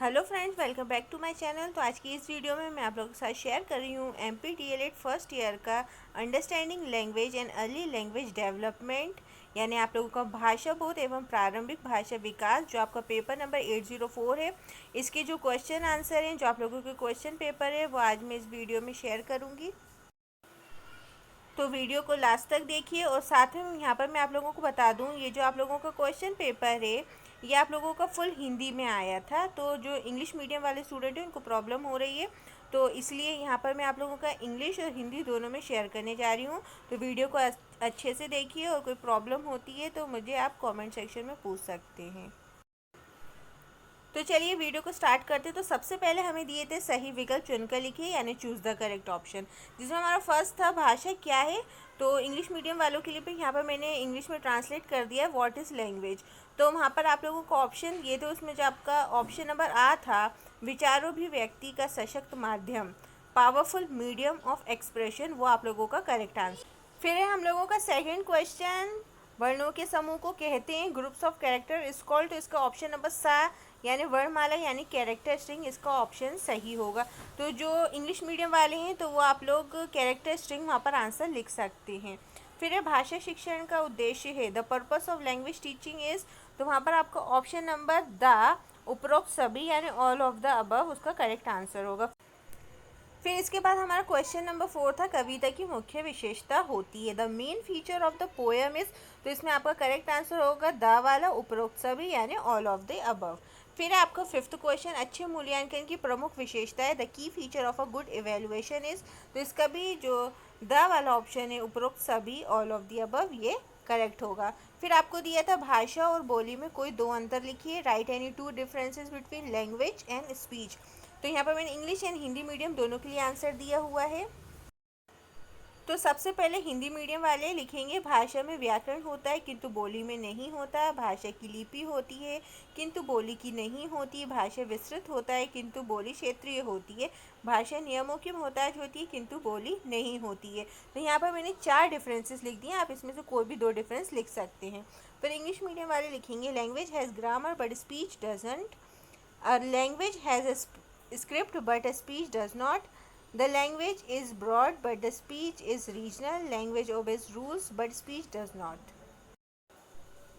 Hello friends, welcome back to my channel. तो आज की इस वीडियो में मैं आप लोगों के साथ शेयर कर रही हूँ MPTLED फर्स्ट ईयर का understanding language and early language development, यानी आप लोगों का भाषा बोध एवं प्रारंभिक भाषा विकास, जो आपका पेपर नंबर 804 है। इसके जो क्वेश्चन आंसर हैं, जो आप लोगों के क्वेश्चन पेपर है, वो आज मैं इस वीडियो में शेयर करूँगी। तो वीडियो को लास्ट तक देखिए। और साथ में यहाँ पर मैं आप लोगों को बता दूँ, ये जो आप लोगों का क्वेश्चन पेपर है, ये आप लोगों का फुल हिंदी में आया था। तो जो इंग्लिश मीडियम वाले स्टूडेंट हैं, उनको प्रॉब्लम हो रही है, तो इसलिए यहाँ पर मैं आप लोगों का इंग्लिश और हिंदी दोनों में शेयर करने जा रही हूँ। तो वीडियो को अच्छे से देखिए, और कोई प्रॉब्लम होती है तो मुझे आप कमेंट सेक्शन में पूछ सकते हैं। तो चलिए वीडियो को स्टार्ट करते। तो सबसे पहले हमें दिए थे सही विकल्प चुनकर लिखिए, यानी चूज़ द करेक्ट ऑप्शन, जिसमें हमारा फर्स्ट था भाषा क्या है। तो इंग्लिश मीडियम वालों के लिए भी यहाँ पर मैंने इंग्लिश में ट्रांसलेट कर दिया, व्हाट इज़ लैंग्वेज। तो वहाँ पर आप लोगों को ऑप्शन दिए थे, उसमें जो आपका ऑप्शन नंबर आ था, विचारोभिव्यक्ति का सशक्त माध्यम, पावरफुल मीडियम ऑफ एक्सप्रेशन, वो आप लोगों का करेक्ट आंसर। फिर है हम लोगों का सेकंड क्वेश्चन, वर्णों के समूह को कहते हैं groups of character is called. तो इसका ऑप्शन नंबर सा, यानी वर्णमाला यानी कैरेक्टर स्ट्रिंग, इसका ऑप्शन सही होगा। तो जो इंग्लिश मीडियम वाले हैं, तो वो आप लोग कैरेक्टर स्ट्रिंग वहाँ पर आंसर लिख सकते हैं। फिर है भाषा शिक्षण का उद्देश्य है, the purpose of language teaching is. तो वहाँ पर आपका ऑप्शन नंबर द, उपरोक्त सभी यानी ऑल ऑफ द अबव, उसका करेक्ट आंसर होगा। फिर इसके बाद हमारा क्वेश्चन नंबर 4 था, कविता की मुख्य विशेषता होती है, the main feature of the poem is. तो इसमें आपका करेक्ट आंसर होगा द वाला, उपरोक्त सभी यानी ऑल ऑफ द अबव। फिर आपका फिफ्थ क्वेश्चन, अच्छे मूल्यांकन की प्रमुख विशेषता है, the key feature of a good evaluation is. तो इसका भी जो द वाला ऑप्शन है, उपरोक्त सभी, ऑल ऑफ द अबव, ये करेक्ट होगा। फिर आपको दिया था भाषा और बोली में कोई दो अंतर लिखिए, right any two differences between language and speech. तो यहाँ पर मैंने इंग्लिश एंड हिंदी मीडियम दोनों के लिए आंसर दिया हुआ है। तो सबसे पहले हिंदी मीडियम वाले लिखेंगे, भाषा में व्याकरण होता है किंतु बोली में नहीं होता, भाषा की लिपि होती है किंतु बोली की नहीं होती, भाषा विस्तृत होता है किंतु बोली क्षेत्रीय होती है, भाषा नियमों की मोहताज होती है किंतु बोली नहीं होती है। तो यहाँ पर मैंने 4 डिफरेंसेस लिख दिए, आप इसमें से कोई भी 2 डिफरेंस लिख सकते हैं। फिर इंग्लिश मीडियम वाले लिखेंगे, language has grammar but speech doesn't, a language has a script but a speech does not. The language is broad but the speech is regional. Language obeys rules but speech does not.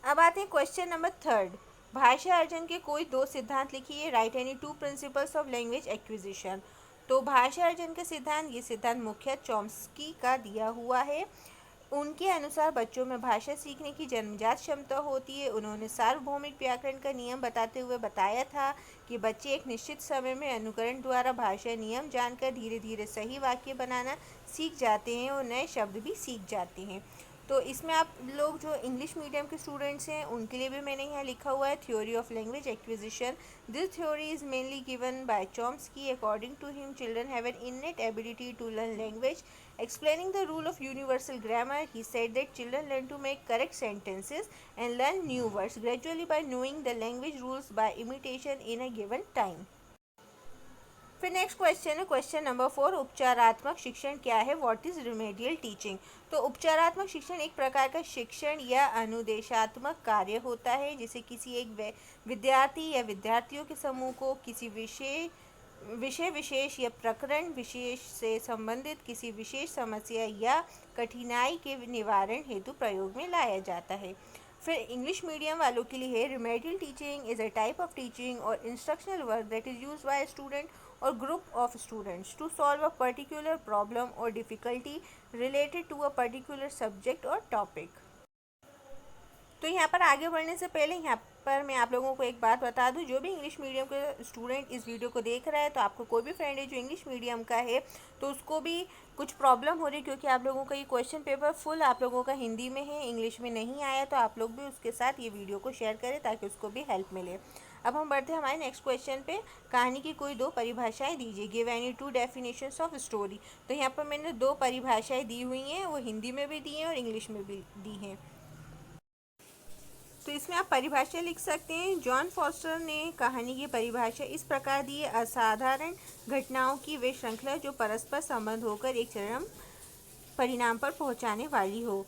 अब आते हैं question number 3, भाषा अर्जन के कोई दो सिद्धांत लिखिए, right any two principles of language acquisition. तो भाषा अर्जन का सिद्धांत, ये सिद्धांत मुख्य चॉम्स्की का दिया हुआ है। उनके अनुसार बच्चों में भाषा सीखने की जन्मजात क्षमता होती है। उन्होंने सार्वभौमिक व्याकरण का नियम बताते हुए बताया था कि बच्चे एक निश्चित समय में अनुकरण द्वारा भाषा नियम जानकर धीरे धीरे सही वाक्य बनाना सीख जाते हैं और नए शब्द भी सीख जाते हैं। तो इसमें आप लोग जो इंग्लिश मीडियम के स्टूडेंट्स हैं, उनके लिए भी मैंने यहाँ लिखा हुआ है, theory of language acquisition. This theory is mainly given by Chomsky. According to him, children have an innate ability to learn language. Explaining the rule of universal grammar, he said that children learn to make correct sentences and learn new words gradually by knowing the language rules by imitation in a given time. फिर next question है question number 4, उपचारात्मक शिक्षण क्या है, what is remedial teaching. तो उपचारात्मक शिक्षण एक प्रकार का शिक्षण या अनुदेशात्मक कार्य होता है, जिसे किसी एक विद्यार्थी या विद्यार्थियों के समूह को किसी विषय विशेष या प्रकरण विशेष से संबंधित किसी विशेष समस्या या कठिनाई के निवारण हेतु प्रयोग में लाया जाता है। फिर इंग्लिश मीडियम वालों के लिए है, remedial teaching is a type of teaching और instructional work that is used by student or group of students to solve a particular problem or difficulty related to a particular subject or topic. तो यहाँ पर आगे बढ़ने से पहले यहाँ पर मैं आप लोगों को एक बात बता दूँ, जो भी इंग्लिश मीडियम के स्टूडेंट इस वीडियो को देख रहा है, तो आपको कोई भी फ्रेंड है जो इंग्लिश मीडियम का है, तो उसको भी कुछ प्रॉब्लम हो रही है, क्योंकि आप लोगों का ये क्वेश्चन पेपर फुल आप लोगों का हिंदी में है, इंग्लिश में नहीं आया। तो आप लोग भी उसके साथ ये वीडियो को शेयर करें ताकि उसको भी हेल्प मिले। अब हम बढ़ते हैं हमारे नेक्स्ट क्वेश्चन पे, कहानी की कोई दो परिभाषाएं दीजिए, give any two definitions of story. तो यहाँ पर मैंने 2 परिभाषाएं दी हुई हैं, वो हिंदी में भी दी हैं और इंग्लिश में भी दी हैं। तो इसमें आप परिभाषा लिख सकते हैं। जॉन फॉस्टर ने कहानी की परिभाषा इस प्रकार दी है, असाधारण घटनाओं की वे श्रृंखला जो परस्पर संबंध होकर एक चरम परिणाम पर पहुंचाने वाली हो।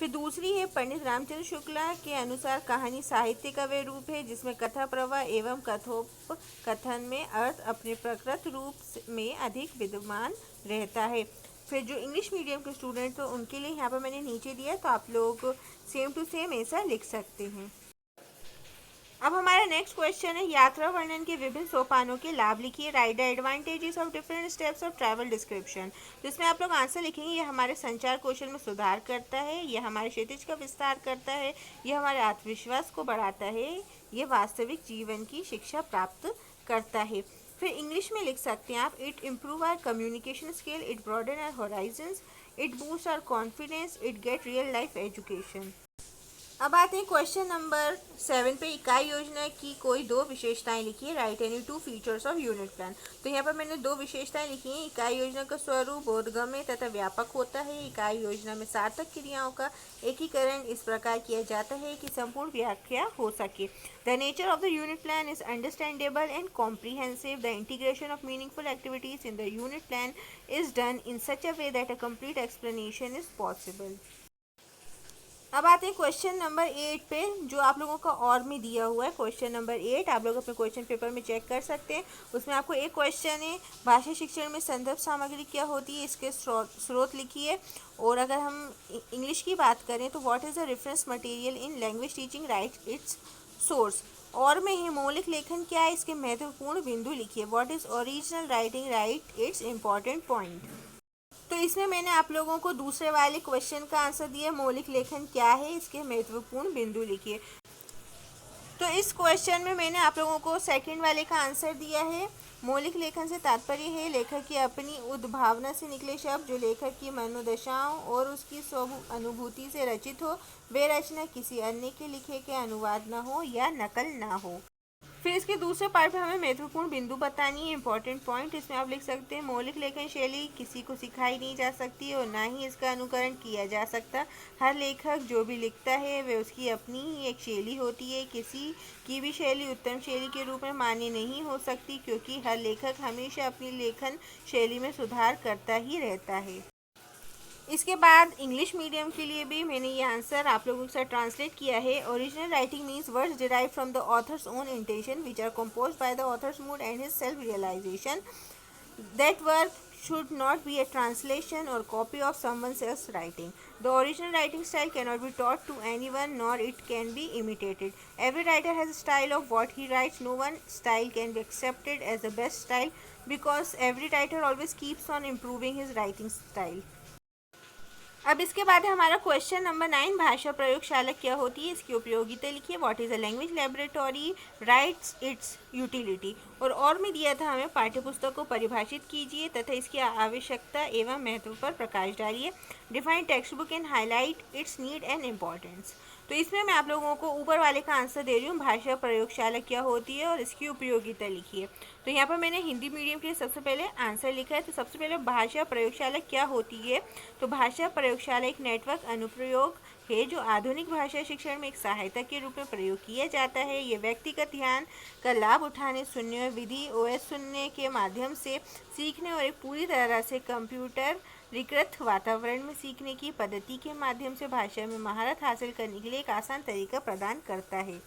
फिर दूसरी है पंडित रामचंद्र शुक्ला के अनुसार कहानी साहित्य का वह रूप है जिसमें कथा प्रवाह एवं कथोपकथन में अर्थ अपने प्रकृत रूप में अधिक विद्यमान रहता है। फिर जो इंग्लिश मीडियम के स्टूडेंट तो उनके लिए यहाँ पर मैंने नीचे दिया, तो आप लोग सेम टू सेम ऐसा लिख सकते हैं। अब हमारा नेक्स्ट क्वेश्चन है, यात्रा वर्णन के विभिन्न सोपानों के लाभ लिखिए। Right the advantages of different steps of travel description. जिसमें आप लोग आंसर लिखेंगे, यह हमारे संचार कौशल में सुधार करता है, यह हमारे क्षितिज का विस्तार करता है, यह हमारे आत्मविश्वास को बढ़ाता है, यह वास्तविक जीवन की शिक्षा प्राप्त करता है। फिर इंग्लिश में लिख सकते हैं आप, it improve our communication skill, it broaden our horizons, it boost our confidence, it get real life education. अब आते हैं क्वेश्चन नंबर 7 पे। इकाई योजना की कोई दो विशेषताएं लिखिए। Right any two features of unit plan. तो यहाँ पर मैंने दो विशेषताएं लिखी हैं। इकाई योजना का स्वरूप बोधगम्य तथा व्यापक होता है। इकाई योजना में सार्थक क्रियाओं का एकीकरण इस प्रकार किया जाता है कि संपूर्ण व्याख्या हो सके। The nature of the unit plan is understandable and comprehensive. The integration of meaningful activities in the unit plan is done in such a way that a complete explanation is possible. अब आते हैं question number 8 पे, जो आप लोगों का और में दिया हुआ है। क्वेश्चन नंबर 8 आप लोग अपने क्वेश्चन पेपर में चेक कर सकते हैं। उसमें आपको एक क्वेश्चन है, भाषा शिक्षण में संदर्भ सामग्री क्या होती है, इसके स्रोत लिखिए। और अगर हम इंग्लिश की बात करें तो what is the reference material in language teaching, right it's source. और में है मौलिक लेखन क्या है, इसके महत्वपूर्ण बिंदु लिखिए। What is original writing, right it's important point. तो इसमें मैंने आप लोगों को दूसरे वाले क्वेश्चन का आंसर दिया, मौलिक लेखन क्या है, इसके महत्वपूर्ण बिंदु लिखिए। तो इस क्वेश्चन में मैंने आप लोगों को सेकंड वाले का आंसर दिया है। मौलिक लेखन से तात्पर्य है लेखक की अपनी उद्भावना से निकले शब्द जो लेखक की मनोदशाओं और उसकी स्व अनुभूति से रचित हो। वे रचना किसी अन्य के लिखे के अनुवाद न हो या नकल ना हो। फिर इसके दूसरे पार्ट में हमें महत्वपूर्ण बिंदु बतानी है, इंपॉर्टेंट पॉइंट। इसमें आप लिख सकते हैं, मौलिक लेखन शैली किसी को सिखाई नहीं जा सकती और ना ही इसका अनुकरण किया जा सकता। हर लेखक जो भी लिखता है वह उसकी अपनी ही एक शैली होती है। किसी की भी शैली उत्तम शैली के रूप में मान्य नहीं हो सकती, क्योंकि हर लेखक हमेशा अपनी लेखन शैली में सुधार करता ही रहता है। इसके बाद इंग्लिश मीडियम के लिए भी मैंने ये आंसर आप लोगों के साथ ट्रांसलेट किया है। Original writing means words derive from the author's own intention which are composed by the author's mood and his self realization. That work should not be a translation or copy of someone else's writing. The original writing style cannot be taught to anyone, nor it can be imitated. Every writer has a style of what he writes. No one style can be accepted as the best style because every writer always keeps on improving his writing style. अब इसके बाद है हमारा question number 9, भाषा प्रयोगशाला क्या होती है, इसकी उपयोगिता लिखिए। What is a language laboratory, rights it's utility. और में दिया था हमें पाठ्यपुस्तक को परिभाषित कीजिए तथा इसकी आवश्यकता एवं महत्व पर प्रकाश डालिए। Define text book and highlight it's need and importance. तो इसमें मैं आप लोगों को ऊपर वाले का आंसर दे रही हूँ, भाषा प्रयोगशाला क्या होती है और इसकी उपयोगिता लिखिए। तो यहाँ पर मैंने हिंदी मीडियम के लिए सबसे पहले आंसर लिखा है। तो सबसे पहले भाषा प्रयोगशाला क्या होती है, तो भाषा प्रयोगशाला एक नेटवर्क अनुप्रयोग है जो आधुनिक भाषा शिक्षण में एक सहायता के रूप में प्रयोग किया जाता है। ये व्यक्तिगत ध्यान का लाभ उठाने, सुनने और विधि ओएस सुनने के माध्यम से सीखने और एक पूरी तरह से कंप्यूटर विकृत वातावरण में सीखने की पद्धति के माध्यम से भाषा में महारत हासिल करने के लिए एक आसान तरीका प्रदान करता है।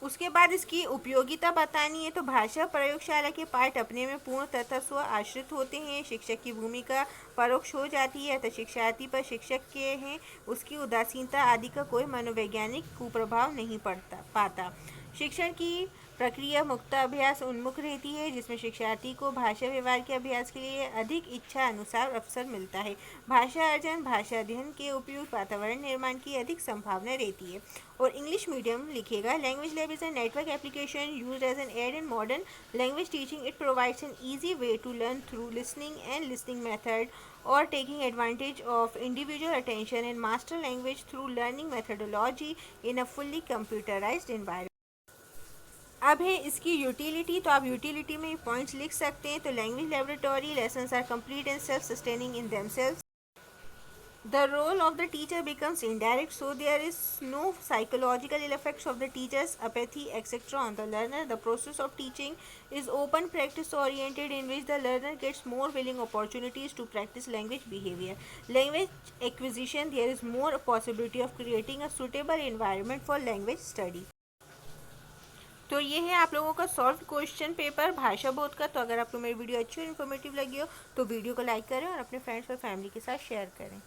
उसके बाद इसकी उपयोगिता बतानी है। तो भाषा प्रयोगशाला के पाठ अपने में पूर्ण तथा स्व आश्रित होते हैं। शिक्षक की भूमिका परोक्ष हो जाती है तो शिक्षार्थी पर शिक्षक के हैं उसकी उदासीनता आदि का कोई मनोवैज्ञानिक कुप्रभाव नहीं पाता। शिक्षण की प्रक्रिया मुक्त अभ्यास उन्मुख रहती है, जिसमें शिक्षार्थी को भाषा व्यवहार के अभ्यास के लिए अधिक इच्छा अनुसार अवसर मिलता है। भाषा अर्जन, भाषा अध्ययन के उपयुक्त वातावरण निर्माण की अधिक संभावना रहती है। और इंग्लिश मीडियम लिखेगा, language lab is a network application used as an aid in modern language teaching. It provides an easy way to learn through listening and listening method or taking advantage of individual attention and master language through learning methodology in a fully computerized environment. अब है इसकी utility. तो आप utility में points लिख सकते हैं। तो language laboratory lessons are complete and self sustaining in themselves. The role of the teacher becomes indirect, so there is no psychological effects of the teacher's apathy etc on the learner. The process of teaching is open, practice oriented, in which the learner gets more willing opportunities to practice language behavior. Language acquisition, there is more possibility of creating a suitable environment for language study. तो ये है आप लोगों का solve question paper भाषा बोध का। तो अगर आपको मेरी वीडियो अच्छी और इन्फॉर्मेटिव लगी हो तो वीडियो को लाइक करें और अपने फ्रेंड्स और फैमिली के साथ शेयर करें।